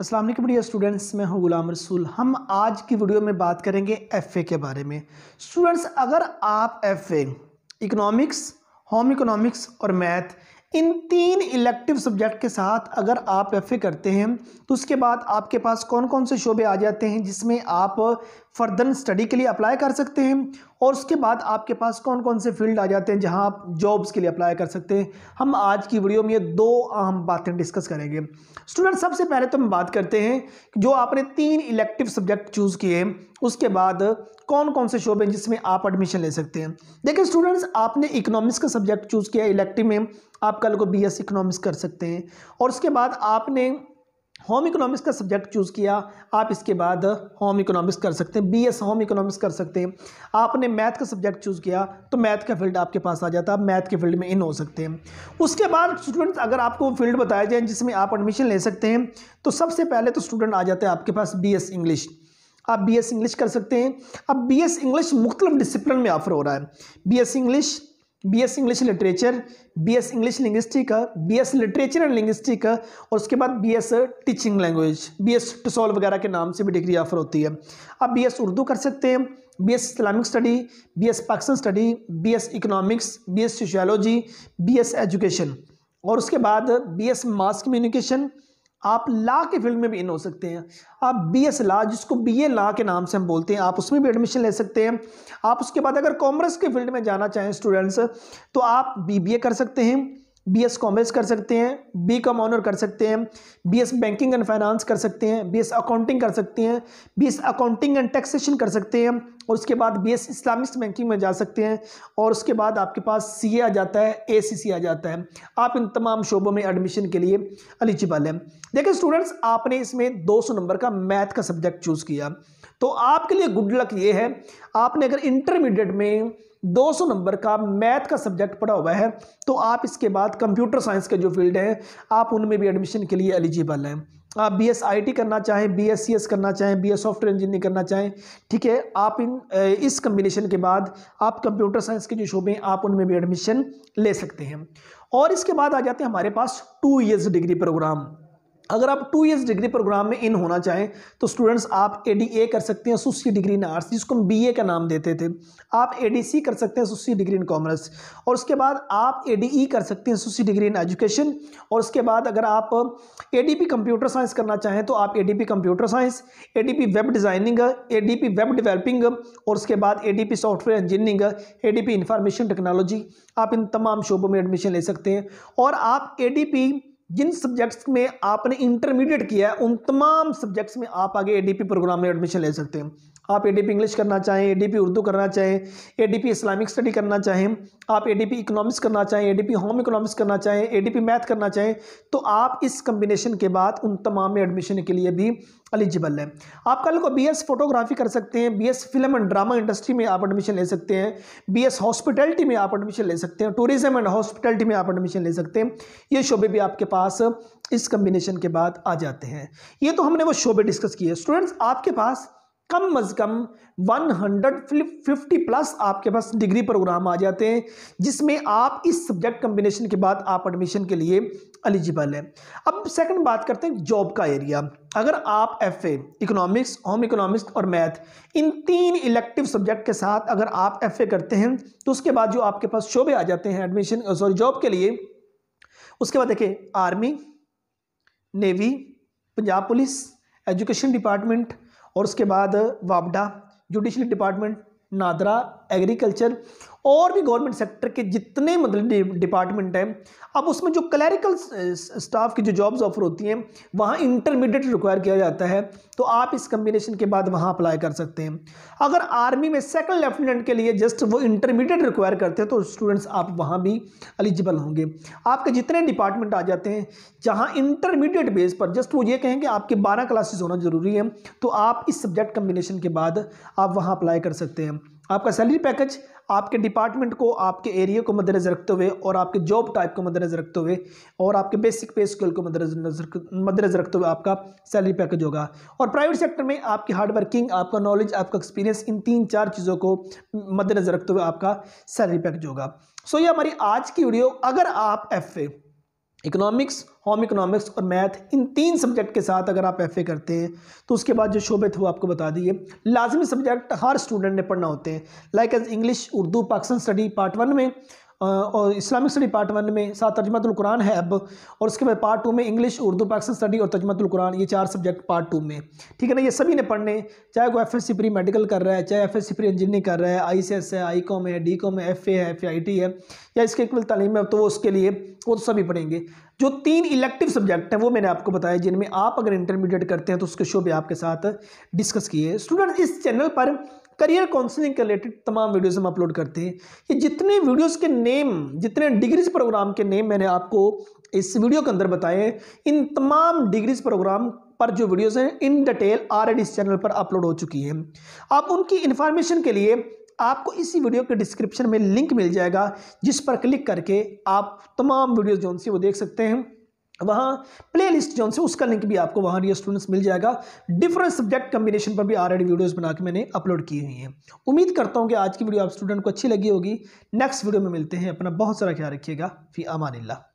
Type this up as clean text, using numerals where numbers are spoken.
अस्सलाम वालेकुम dear students, मैं हूं गुलाम रसूल। हम आज की वीडियो में बात करेंगे एफए के बारे में। स्टूडेंट्स, अगर आप एफए, इकोनॉमिक्स, होम इकोनॉमिक्स और मैथ, इन तीन इलेक्टिव सब्जेक्ट के साथ अगर आप एफए करते हैं तो उसके बाद आपके पास कौन कौन से शोबे आ जाते हैं जिसमें आप फर्दर स्टडी के लिए अप्लाई कर सकते हैं, और उसके बाद आपके पास कौन कौन से फील्ड आ जाते हैं जहां आप जॉब्स के लिए अप्लाई कर सकते हैं। हम आज की वीडियो में ये दो अहम बातें डिस्कस करेंगे। स्टूडेंट, सबसे पहले तो हम बात करते हैं कि जो आपने तीन इलेक्टिव सब्जेक्ट चूज किए उसके बाद कौन कौन से शोबे हैं जिसमें आप एडमिशन ले सकते हैं। देखिए स्टूडेंट्स, आपने इकोनॉमिक्स का सब्जेक्ट चूज किया इलेक्टिव में, आप कल को बीएस इकोनॉमिक्स कर सकते हैं, और उसके बाद आपने होम इकोनॉमिक्स का सब्जेक्ट चूज किया, आप इसके बाद होम इकोनॉमिक्स कर सकते हैं, बीएस होम इकोनॉमिक्स कर सकते हैं। आपने मैथ का सब्जेक्ट चूज किया तो मैथ का फील्ड आपके पास आ जाता है, आप मैथ के फील्ड में इन हो सकते हैं। उसके बाद स्टूडेंट्स, अगर आपको फील्ड बताया जाए जिसमें आप एडमिशन ले सकते हैं तो सबसे पहले तो स्टूडेंट आ जाते हैं आपके पास बीएस इंग्लिश। आप बीएस इंग्लिश कर सकते हैं। अब बीएस इंग्लिश मुख्तलिफ डिसिप्लिन में ऑफर हो रहा है। BS English literature, BS English linguistic, BS literature and linguistic, और उसके बाद BS teaching language, BS TESOL वगैरह के नाम से भी डिग्री ऑफर होती है। आप बीएस उर्दू कर सकते हैं, BS Islamic study, BS Pakistan study, BS economics, BS sociology, BS education, और उसके बाद बीएस मास कम्युनिकेशन। आप लॉ के फील्ड में भी इन हो सकते हैं। आप बीएस लॉ, जिसको बीए लॉ के नाम से हम बोलते हैं, आप उसमें भी एडमिशन ले सकते हैं। आप उसके बाद अगर कॉमर्स के फील्ड में जाना चाहें स्टूडेंट्स तो आप बीबीए कर सकते हैं, बीएस कॉमर्स कर सकते हैं, बीकॉम ऑनर कर सकते हैं, बीएस बैंकिंग एंड फाइनेंस कर सकते हैं, बीएस अकाउंटिंग कर सकते हैं, बीएस अकाउंटिंग एंड टैक्सेशन कर सकते हैं, और उसके बाद बीएस इस्लामिक बैंकिंग में जा सकते हैं, और उसके बाद आपके पास सीए आ जाता है, एसीसी आ जाता है। आप इन तमाम शोबों में एडमिशन के लिए एलिजिबल हैं। देखिए स्टूडेंट्स, आपने इसमें 200 नंबर का मैथ का सब्जेक्ट चूज किया तो आपके लिए गुड लक ये है, आपने अगर इंटरमीडिएट में 200 नंबर का मैथ का सब्जेक्ट पढ़ा हुआ है तो आप इसके बाद कंप्यूटर साइंस के जो फील्ड है आप उनमें भी एडमिशन के लिए एलिजिबल हैं। आप बीएस आईटी करना चाहें, बीएससीएस करना चाहें, बीएस सॉफ्टवेयर इंजीनियरिंग करना चाहें, ठीक है, आप इस कम्बिनेशन के बाद आप कंप्यूटर साइंस के जो शोबे हैं आप उनमें भी एडमिशन ले सकते हैं। और इसके बाद आ जाते हैं हमारे पास 2 ईयर्स डिग्री प्रोग्राम। अगर आप 2 ईयर्स डिग्री प्रोग्राम में इन होना चाहें तो स्टूडेंट्स आप एडीए कर सकते हैं, एसोसिएट डिग्री इन आर्ट्स, जिसको हम बीए का नाम देते थे। आप एडीसी कर सकते हैं, एसोसिएट डिग्री इन कॉमर्स, और उसके बाद आप एडीई कर सकते हैं, एसोसिएट डिग्री इन एजुकेशन, और उसके बाद अगर आप एडीपी कंप्यूटर साइंस करना चाहें तो आप ADP computer science, ADP web designing, ADP web developing, और उसके बाद ADP software engineering, ADP information technology, आप इन तमाम शोबों में एडमिशन ले सकते हैं। और आप एडीपी जिन सब्जेक्ट्स में आपने इंटरमीडिएट किया है उन तमाम सब्जेक्ट्स में आप आगे एडीपी प्रोग्राम में एडमिशन ले सकते हैं। आप एडीपी इंग्लिश करना चाहें, एडीपी उर्दू करना चाहें, एडीपी इस्लामिक स्टडी करना चाहें, आप एडीपी इकोनॉमिक्स करना चाहें, एडीपी होम इकोनॉमिक्स करना चाहें, एडीपी मैथ करना चाहें, तो आप इस कम्बिनेशन के बाद उन तमाम में एडमिशन के लिए भी एलिजिबल है। आप कल को बीएस फोटोग्राफी कर सकते हैं, BS film and drama industry में आप एडमिशन ले सकते हैं, बीएस हॉस्पिटैलिटी में आप एडमिशन ले सकते हैं, टूरिज्म एंड हॉस्पिटैलिटी में आप एडमिशन ले सकते हैं। ये शोबे भी आपके पास इस कम्बिनेशन के बाद आ जाते हैं। ये तो हमने वो शोबे डिस्कस किए। स्टूडेंट्स, आपके पास कम अज कम 150 प्लस आपके पास डिग्री प्रोग्राम आ जाते हैं जिसमें आप इस सब्जेक्ट कम्बिनेशन के बाद आप एडमिशन के लिए एलिजिबल हैं। अब सेकंड बात करते हैं जॉब का एरिया। अगर आप एफए, इकोनॉमिक्स, होम इकोनॉमिक्स और मैथ, इन तीन इलेक्टिव सब्जेक्ट के साथ अगर आप एफए करते हैं तो उसके बाद जो आपके पास शोबे आ जाते हैं एडमिशन जॉब के लिए, उसके बाद देखिए army, navy, Punjab police, education department, और उसके बाद वापडा, जुडिशरी डिपार्टमेंट, नादरा, एग्रीकल्चर, और भी गवर्नमेंट सेक्टर के जितने मतलब डिपार्टमेंट हैं। अब उसमें जो क्लैरिकल स्टाफ की जो जॉब्स ऑफर होती हैं वहाँ इंटरमीडिएट रिक्वायर किया जाता है, तो आप इस कम्बिनेशन के बाद वहाँ अप्लाई कर सकते हैं। अगर आर्मी में सेकंड लेफ्टिनेंट के लिए जस्ट वो इंटरमीडिएट रिक्वायर करते हैं तो स्टूडेंट्स आप वहाँ भी एलिजिबल होंगे। आपके जितने डिपार्टमेंट आ जाते हैं जहाँ इंटरमीडिएट बेस पर जस्ट वो ये कहेंगे आपके 12 क्लासेस होना जरूरी है, तो आप इस सब्जेक्ट कम्बिनेशन के बाद आप वहाँ अप्लाई कर सकते हैं। आपका सैलरी पैकेज आपके डिपार्टमेंट को, आपके एरिया को मद्देनजर रखते हुए, और आपके जॉब टाइप को मद्देनजर रखते हुए, और आपके बेसिक पे स्केल को मद्देनजर रखते हुए आपका सैलरी पैकेज होगा। और प्राइवेट सेक्टर में आपकी हार्ड वर्किंग, आपका नॉलेज, आपका एक्सपीरियंस, इन 3-4 चीज़ों को मद्देनजर रखते हुए आपका सैलरी पैकेज होगा। सो ये हमारी आज की वीडियो। अगर आप एफए, इकोनॉमिक्स, होम इकोनॉमिक्स और मैथ, इन 3 सब्जेक्ट के साथ अगर आप एफए करते हैं तो उसके बाद जो शोबे थे वो आपको बता दिए। लाजमी सब्जेक्ट हर स्टूडेंट ने पढ़ना होते हैं, like as English, Urdu, Pakistan study part 1 में और इस्लामिक स्टडी पार्ट 1 में, साथ तर्जुमातुल कुरान है अब, और उसके बाद पार्ट 2 में इंग्लिश, उर्दू, पाकिस्तान स्टडी और तर्जुमातुल कुरान, ये 4 सब्जेक्ट पार्ट 2 में। ठीक है ना, ये सभी ने पढ़ने, चाहे वो एफएससी प्री मेडिकल कर रहा है, चाहे एफएससी प्री इंजीनियरिंग कर रहा है, आईसीएस है, आईकॉम है, डीकॉम है, एफए है, एफआईटी है, या इसके इक्वल तालीम है, तो वो उसके लिए वो तो सभी पढ़ेंगे। जो 3 इलेक्टिव सब्जेक्ट हैं वो मैंने आपको बताया, जिनमें आप अगर इंटरमीडिएट करते हैं तो उसके शोबे आपके साथ डिस्कस किए। स्टूडेंट, इस चैनल पर करियर काउंसलिंग के रिलेटेड तमाम वीडियोस हम अपलोड करते हैं। ये जितने वीडियोस के नेम, जितने डिग्रीज प्रोग्राम के नेम मैंने आपको इस वीडियो के अंदर बताए, इन तमाम डिग्रीज प्रोग्राम पर जो वीडियोस हैं इन डिटेल ऑलरेडी इस चैनल पर अपलोड हो चुकी है। आप उनकी इंफॉर्मेशन के लिए आपको इसी वीडियो के डिस्क्रिप्शन में लिंक मिल जाएगा, जिस पर क्लिक करके आप तमाम वीडियोस जो उनसे वो देख सकते हैं। वहाँ प्लेलिस्ट जो से उसका लिंक भी आपको वहाँ डियर स्टूडेंट्स मिल जाएगा। डिफरेंट सब्जेक्ट कम्बिनेशन पर भी ऑलरेडी वीडियोस बना के मैंने अपलोड की हुई हैं। उम्मीद करता हूँ कि आज की वीडियो आप स्टूडेंट को अच्छी लगी होगी। नेक्स्ट वीडियो में मिलते हैं। अपना बहुत सारा ख्याल रखिएगा। फी अमानिल्लाह।